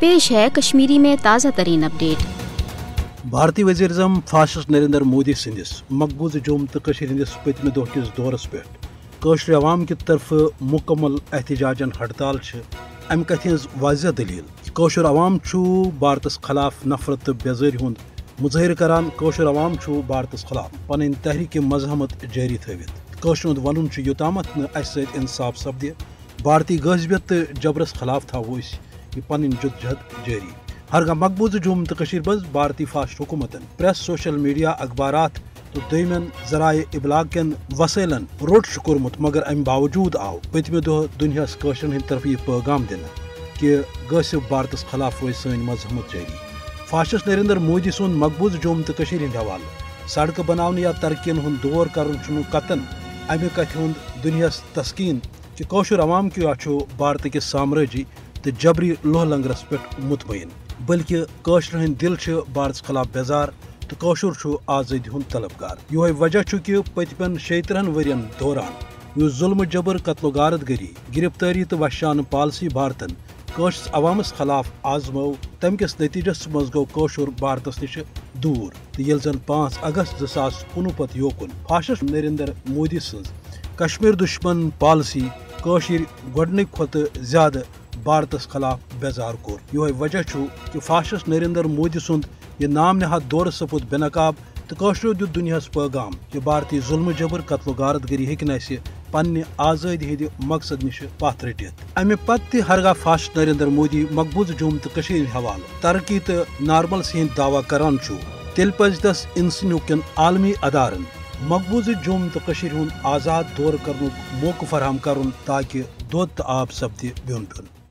پیش ہے کشمیری میں تازہ ترین اپڈیٹ۔ بھارتی وزیر اعظم فاسسٹ نریندر مودی سندس مقبوضہ جوم تو ہندس پتمہ دہ کس دورس پہ قشر عوام کی طرف مکمل احتجاجن ہڑتال امہ کتھ ہز واضح دلیل قشر عوام بھارتس خلاف نفرت تو بیزاری ہند مظاہرہ کران۔ قشر عوام بھارتس خلاف پن تحریک مزاحمت جاری تھوت۔ قشر ہند ون یوتامت اس ست انصاف سپدِ بھارتی غصبیت تو جبرس خلاف تھو یہ پن جدوجہد جاری۔ ہرگاہ مقبوضہ جوم تو مز بھارتی فاسٹ حکومتن پریس، سوشل میڈیا، اخبارات تو دویمن ذرائع ابلاغ کن وسائلن روٹ کورمت، مگر ام باوجود آو پتمہ دہ دنیاس قشرن ہند طرف یہ پیغام دن کہ غصب بھارتس خلاف روز سن مزاحمت جاری۔ فاسسٹ نریندر مودی سند مقبوضہ جوم تو ہند حوالہ سڑکہ بنانے یا ترقین ہند دور کرن قطن امہ کتھ ہند دنیاس تسکین کہ قشر عوام کیا بھارت کس سامراجی تو جبری لوہ لنگرس پہ مطمئن، بلکہ قشر ہند دل بھارتس خلاف بیزار تو قشر آزادی ہند طلبگار۔ یہ وجہ کہ پتمن 36 ورین دوران اس ظلم جبر، قتل و غارت گری، گرفتاری تو وحشانہ پالسی بھارتن قشر عوامس خلاف آزمو، تم کس نتیجس مز گو قشر بھارتس نش دور۔ تو یل زن 5 اگست 2019 پتہ یوکن فاسسٹ نریندر مودی سن کشمیر دشمن پالسی قشر گۄڈنِک کھۄتہٕ زیادہ بھارتس خلاف بیزار کور۔ یہ وجہ کہ فاسسٹ نریندر مودی سند یہ نام نہاد دور سپود بے نقاب تو قشرو دیت دنیاس پیغام کہ بھارتی ظلم جبر، قتل و غارت گری ہیکہ نہ پنہ آزادی ہند مقصد نش پتھ رٹت۔ امہ پتہ ہرگاہ فاسسٹ نریندر مودی مقبوضہ جوم تو حوالہ ترقی تو نارملسی ہند دعوی کران تیل پز تس انسانیوں کن عالمی ادارن مقبوضہ جوم تو ہند آزاد دور کرنک موقع فراہم کرن تاکہ دود تو آب سپدِ بیوٚن پیوٚن۔